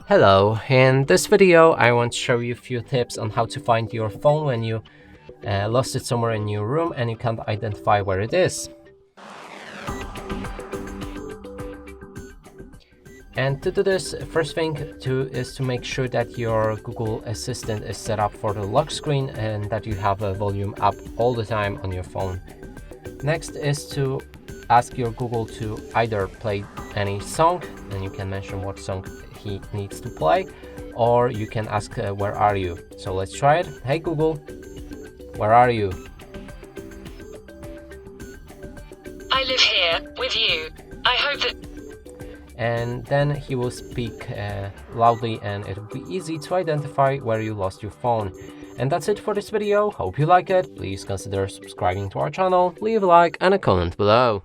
Hello, in this video I want to show you a few tips on how to find your phone when you lost it somewhere in your room and you can't identify where it is. And to do this, first thing is to make sure that your Google Assistant is set up for the lock screen and that you have a volume up all the time on your phone. Next is to ask your Google to either play any song, and you can mention what song he needs to play, or you can ask where are you. So let's try it. Hey Google, where are you? I live here with you. I hope that... And then he will speak loudly and it will be easy to identify where you lost your phone. And that's it for this video. Hope you like it. Please consider subscribing to our channel, leave a like and a comment below.